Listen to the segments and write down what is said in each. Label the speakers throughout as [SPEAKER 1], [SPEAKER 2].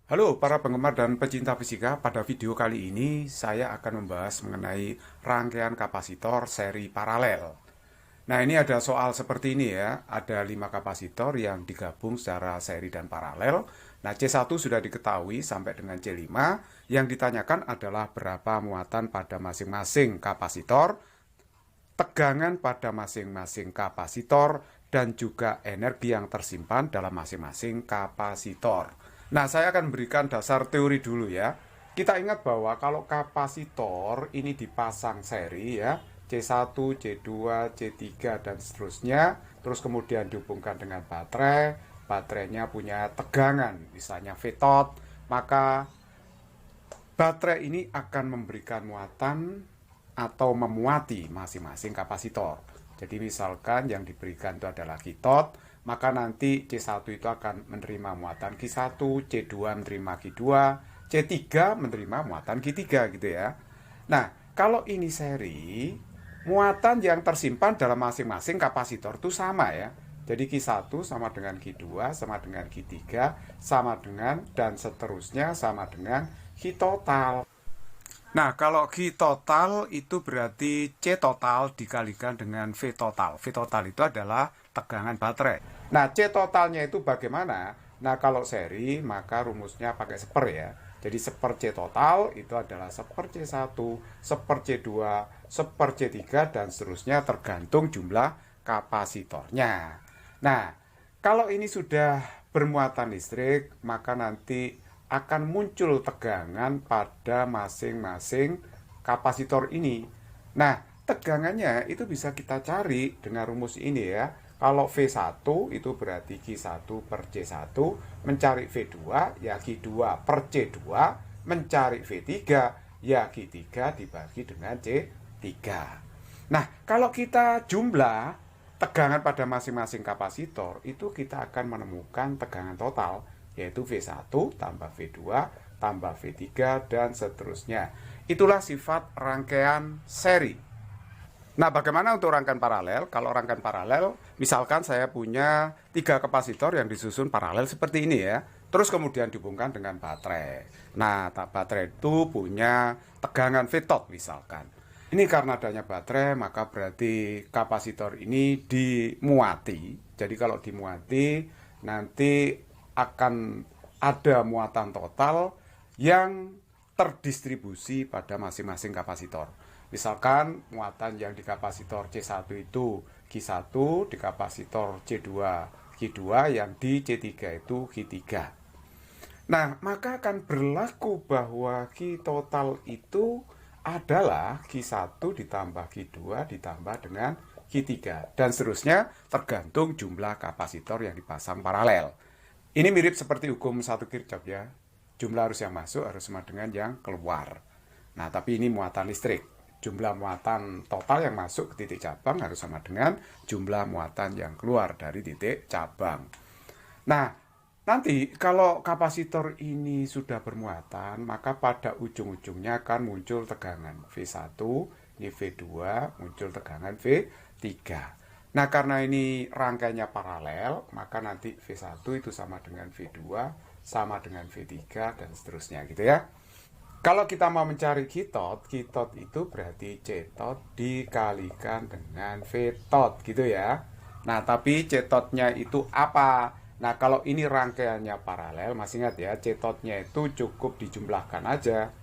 [SPEAKER 1] Halo para penggemar dan pecinta fisika, pada video kali ini saya akan membahas mengenai rangkaian kapasitor seri paralel. Nah, ini ada soal seperti ini ya, ada 5 kapasitor yang digabung secara seri dan paralel. Nah, C1 sudah diketahui sampai dengan C5, yang ditanyakan adalah berapa muatan pada masing-masing kapasitor, tegangan pada masing-masing kapasitor, dan juga energi yang tersimpan dalam masing-masing kapasitor. Nah, saya akan berikan dasar teori dulu ya. Kita ingat bahwa kalau kapasitor ini dipasang seri ya, C1, C2, C3, dan seterusnya, terus kemudian dihubungkan dengan baterai, baterainya punya tegangan, misalnya V-tot, maka baterai ini akan memberikan muatan atau memuati masing-masing kapasitor. Jadi misalkan yang diberikan itu adalah Q-tot, maka nanti C1 itu akan menerima muatan Q1, C2 menerima Q2, C3 menerima muatan Q3 gitu ya. Nah, kalau ini seri, muatan yang tersimpan dalam masing-masing kapasitor itu sama ya. Jadi Q1 sama dengan Q2, sama dengan Q3, sama dengan, dan seterusnya sama dengan Q total. Nah, kalau Q total itu berarti C total dikalikan dengan V total. V total itu adalah tegangan baterai. Nah, C totalnya itu bagaimana? Nah, kalau seri, maka rumusnya pakai seper ya. Jadi seper C total itu adalah seper C1, seper C2, seper C3, dan seterusnya tergantung jumlah kapasitornya. Nah, kalau ini sudah bermuatan listrik, maka nanti akan muncul tegangan pada masing-masing kapasitor ini. Nah, tegangannya itu bisa kita cari dengan rumus ini ya. Kalau V1 itu berarti Q1 per C1, mencari V2 ya Q2 per C2, mencari V3 ya Q3 dibagi dengan C3. Nah, kalau kita jumlah tegangan pada masing-masing kapasitor, itu kita akan menemukan tegangan total, yaitu V1 tambah V2 tambah V3 dan seterusnya. Itulah sifat rangkaian seri. Nah, bagaimana untuk rangkaian paralel? Kalau rangkaian paralel, misalkan saya punya 3 kapasitor yang disusun paralel seperti ini ya. Terus kemudian dihubungkan dengan baterai. Nah, baterai itu punya tegangan V-tot misalkan. Ini karena adanya baterai, maka berarti kapasitor ini dimuati. Jadi kalau dimuati, nanti akan ada muatan total yang terdistribusi pada masing-masing kapasitor. Misalkan muatan yang di kapasitor C1 itu Q1, di kapasitor C2 Q2, yang di C3 itu Q3. Nah, maka akan berlaku bahwa Q total itu adalah Q1 ditambah Q2 ditambah dengan Q3, dan seterusnya tergantung jumlah kapasitor yang dipasang paralel. Ini mirip seperti hukum satu Kirchhoff ya. Jumlah arus yang masuk harus sama dengan yang keluar. Nah, tapi ini muatan listrik. Jumlah muatan total yang masuk ke titik cabang harus sama dengan jumlah muatan yang keluar dari titik cabang. Nah, nanti kalau kapasitor ini sudah bermuatan, maka pada ujung-ujungnya akan muncul tegangan V1, ini V2, muncul tegangan V3. Nah, karena ini rangkaiannya paralel, maka nanti V1 itu sama dengan V2, sama dengan V3, dan seterusnya gitu ya. Kalau kita mau mencari Q-tot, Q-tot itu berarti C-tot dikalikan dengan V-tot gitu ya. Nah, tapi C-totnya itu apa? Nah, kalau ini rangkaiannya paralel, masih ingat ya, C-totnya itu cukup dijumlahkan aja.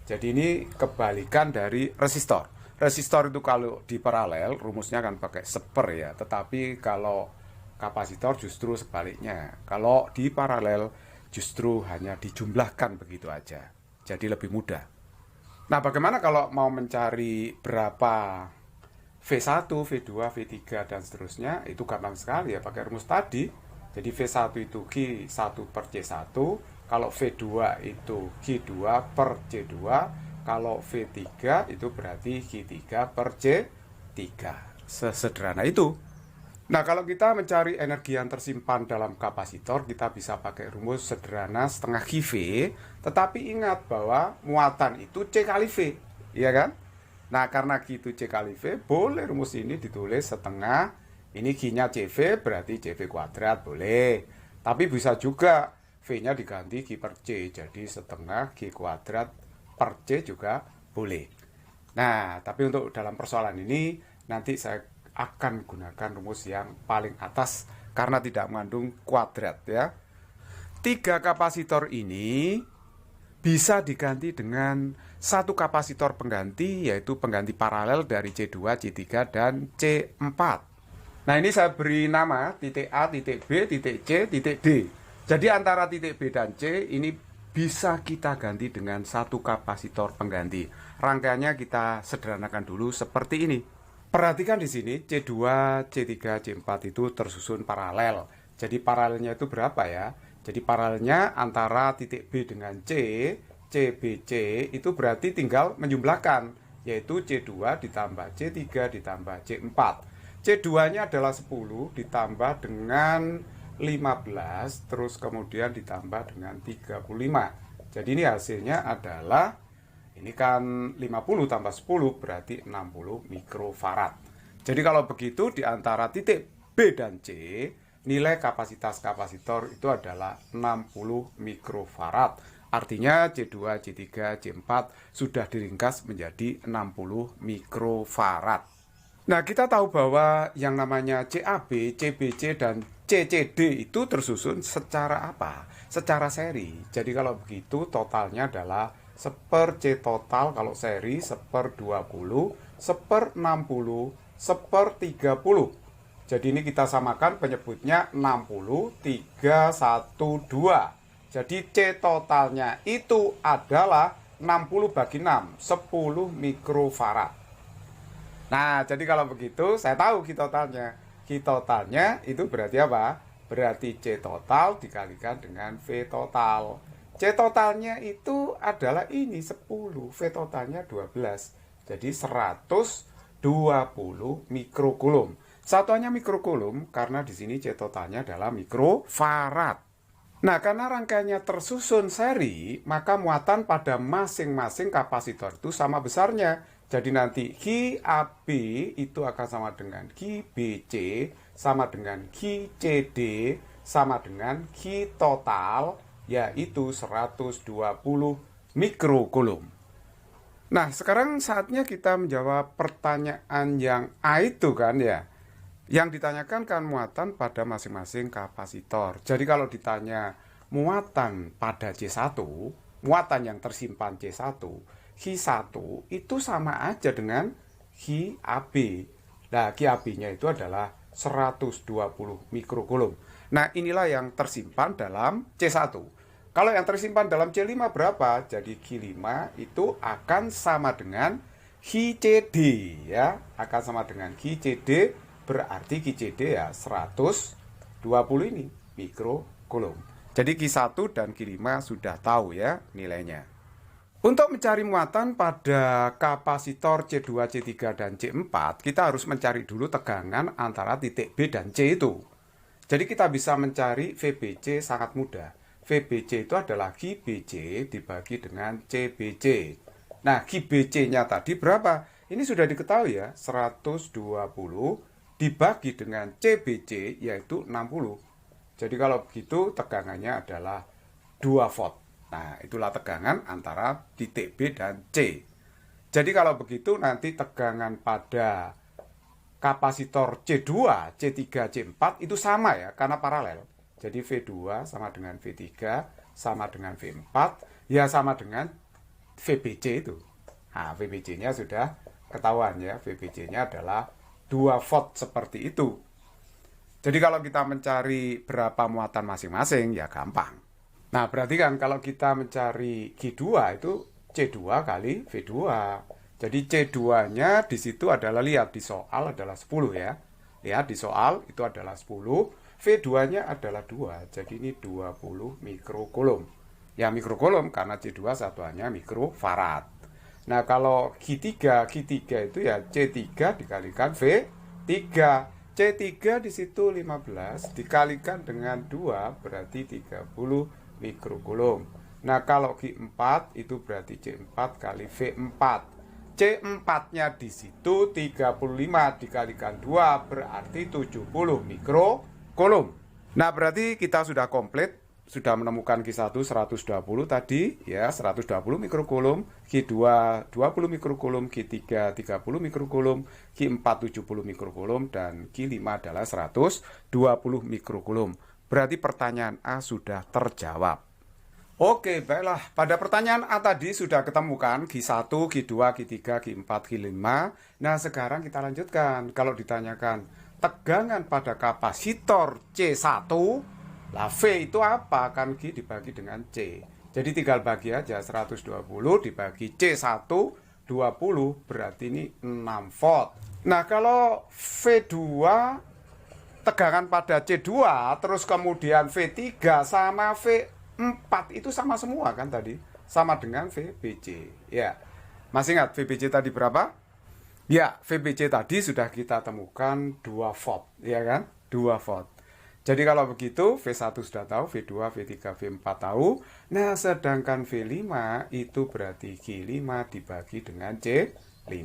[SPEAKER 1] Jadi ini kebalikan dari resistor. Resistor itu kalau di paralel, rumusnya akan pakai seper ya. Tetapi kalau kapasitor justru sebaliknya. Kalau di paralel justru hanya dijumlahkan begitu aja. Jadi lebih mudah. Nah, bagaimana kalau mau mencari berapa V1, V2, V3, dan seterusnya? Itu gampang sekali ya, pakai rumus tadi. Jadi V1 itu Q1 per C1, kalau V2 itu Q2 per C2, kalau V3 itu berarti Q3 per C3. Sesederhana itu. Nah, kalau kita mencari energi yang tersimpan dalam kapasitor, kita bisa pakai rumus sederhana setengah QV, tetapi ingat bahwa muatan itu C kali V, iya kan? Nah, karena Q itu C kali V, boleh rumus ini ditulis setengah, ini Q-nya CV, berarti CV kuadrat, boleh. Tapi bisa juga V-nya diganti Q per C, jadi setengah Q kuadrat per C juga boleh. Nah, tapi untuk dalam persoalan ini nanti saya akan gunakan rumus yang paling atas karena tidak mengandung kuadrat ya. 3 kapasitor ini bisa diganti dengan satu kapasitor pengganti, yaitu pengganti paralel dari C2, C3, dan C4. Nah, ini saya beri nama titik A, titik B, titik C, titik D. Jadi antara titik B dan C ini bisa kita ganti dengan satu kapasitor pengganti. Rangkaiannya kita sederhanakan dulu seperti ini. Perhatikan di sini C2, C3, C4 itu tersusun paralel. Jadi paralelnya itu berapa ya? Jadi paralelnya antara titik B dengan C, CBC itu berarti tinggal menjumlahkan, yaitu C2 ditambah C3 ditambah C4. C2-nya adalah 10 ditambah dengan 15, terus kemudian ditambah dengan 35. Jadi ini hasilnya adalah, ini kan 50 tambah 10 berarti 60 mikrofarad. Jadi kalau begitu di antara titik B dan C, nilai kapasitas kapasitor itu adalah 60 mikrofarad. Artinya C2, C3, C4 sudah diringkas menjadi 60 mikrofarad. Nah, kita tahu bahwa yang namanya CAB, CBC, dan CCD itu tersusun secara apa? Secara seri. Jadi kalau begitu totalnya adalah 1/C total kalau seri 1/20, 1/60, 1/30. Jadi ini kita samakan penyebutnya 60, 3, 1, 2. Jadi C totalnya itu adalah 60 bagi 6, 10 mikrofarad. Nah, jadi kalau begitu saya tahu Q totalnya. Q totalnya itu berarti apa? Berarti C total dikalikan dengan V total. C totalnya itu adalah ini 10, V totalnya 12. Jadi 120 mikrokulum. Satuannya mikrokulum karena di sini C totalnya adalah mikrofarad. Nah, karena rangkaiannya tersusun seri, maka muatan pada masing-masing kapasitor itu sama besarnya. Jadi nanti QAB itu akan sama dengan QBC, sama dengan QCD, sama dengan Q total, yaitu 120 mikrokulum. Nah, sekarang saatnya kita menjawab pertanyaan yang A itu kan ya. Yang ditanyakan kan muatan pada masing-masing kapasitor. Jadi kalau ditanya muatan pada C1, muatan yang tersimpan C1, Q1 itu sama aja dengan QAB. Nah, QAB-nya itu adalah 120 mikrokulum. Nah, inilah yang tersimpan dalam C1. Kalau yang tersimpan dalam C5 berapa? Jadi Q5 itu akan sama dengan QCD ya, akan sama dengan QCD, berarti QCD ya 120 ini mikrokulum. Jadi Q1 dan Q5 sudah tahu ya nilainya. Untuk mencari muatan pada kapasitor C2, C3, dan C4, kita harus mencari dulu tegangan antara titik B dan C itu. Jadi kita bisa mencari VBC sangat mudah. VBC itu adalah QBC dibagi dengan CBC. Nah, QBC-nya tadi berapa? Ini sudah diketahui ya, 120 dibagi dengan CBC yaitu 60. Jadi kalau begitu tegangannya adalah 2 volt. Nah, itulah tegangan antara titik B dan C. Jadi kalau begitu nanti tegangan pada kapasitor C2, C3, C4 itu sama ya, karena paralel. Jadi V2 sama dengan V3, sama dengan V4, ya sama dengan VBC itu. Nah, VBC-nya sudah ketahuan ya, VBC-nya adalah 2 volt seperti itu. Jadi kalau kita mencari berapa muatan masing-masing, ya gampang. Nah, berarti kan kalau kita mencari Q2 itu C2 kali V2. Jadi C2-nya di situ adalah, lihat di soal adalah 10 ya. Lihat di soal itu adalah 10. V2-nya adalah 2. Jadi ini 20 mikrokulum. Ya mikrokulum karena C2 satuannya mikrofarad. Nah, kalau Q3 itu ya C3 dikalikan V3. C3 di situ 15 dikalikan dengan 2 berarti 30 mikrokulum. Nah, kalau Q4 itu berarti C4 kali V4. C4-nya di situ 35 dikalikan 2 berarti 70 mikrokulum. Nah, berarti kita sudah komplit sudah menemukan Q1 120 tadi ya, 120 mikrokulum, Q2 20 mikrokulum, Q3 30 mikrokulum, Q4 70 mikrokulum, dan Q5 adalah 120 mikrokulum. Berarti pertanyaan A sudah terjawab. Oke, baiklah. Pada pertanyaan A tadi sudah ketemukan Q1, Q2, Q3, Q4, Q5. Nah, sekarang kita lanjutkan. Kalau ditanyakan tegangan pada kapasitor C1, lah V itu apa? Kan Q dibagi dengan C. Jadi tinggal bagi aja 120 dibagi C1 20, berarti ini 6 volt. Nah, kalau V2 tegangan pada C2 terus kemudian V3 sama V4 itu sama semua kan tadi? Sama dengan VBC. Ya. Masih ingat VBC tadi berapa? Ya, VBC tadi sudah kita temukan 2 volt, ya kan? 2 volt. Jadi kalau begitu, V1 sudah tahu, V2, V3, V4 tahu. Nah, sedangkan V5 itu berarti Q5 dibagi dengan C5.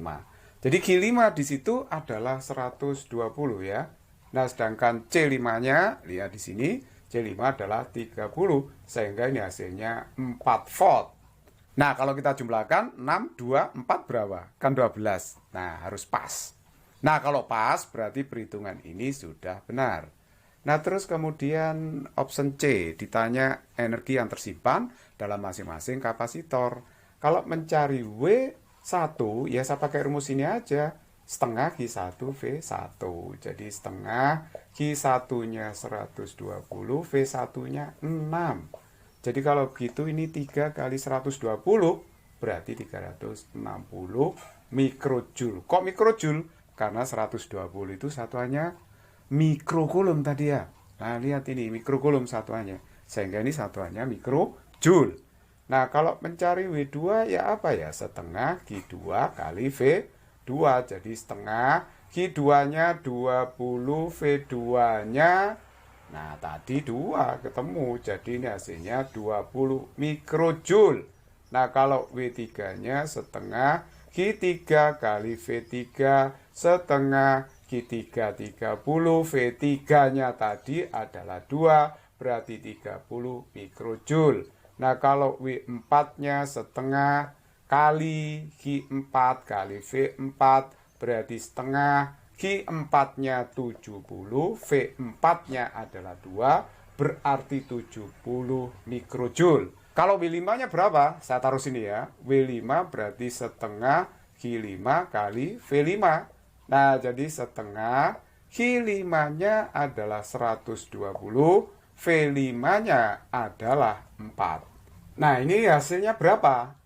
[SPEAKER 1] Jadi Q5 di situ adalah 120 ya. Nah, sedangkan C5-nya, lihat di sini, C5 adalah 30, sehingga ini hasilnya 4 volt. Nah, kalau kita jumlahkan, 6, 2, 4 berapa? Kan 12. Nah, harus pas. Nah, kalau pas, berarti perhitungan ini sudah benar. Nah, terus kemudian option C, ditanya energi yang tersimpan dalam masing-masing kapasitor. Kalau mencari W1, ya saya pakai rumus ini aja. Setengah Q1 V1. Jadi setengah Q1-nya 120, V1-nya 6. Jadi kalau begitu ini 3 kali 120, berarti 360 mikrojoule. Kok mikrojoule? Karena 120 itu satuannya mikrokulum tadi ya. Nah, lihat ini mikrokulum satuannya. Sehingga ini satuannya mikrojoule. Nah, kalau mencari W2 ya apa ya? Setengah Q2 kali V2. Jadi setengah Q2-nya 20, V2-nya nah tadi 2 ketemu. Jadi ini hasilnya 20 mikrojoule. Nah, kalau W3-nya setengah Q3 kali V3 setengah Q3 30, V3-nya tadi adalah 2, berarti 30 mikrojoule. Nah, kalau W4-nya setengah kali Q4 kali V4, berarti setengah, Q4-nya 70, V4-nya adalah 2, berarti 70 mikrojoule. Kalau W5-nya berapa? Saya taruh sini ya. W5 berarti setengah Q5 kali V5. Nah, jadi setengah Q5-nya adalah 120, V5-nya adalah 4. Nah, ini hasilnya berapa?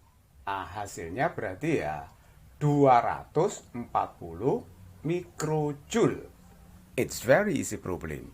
[SPEAKER 1] Nah, hasilnya berarti ya 240 mikrojoule. It's very easy problem.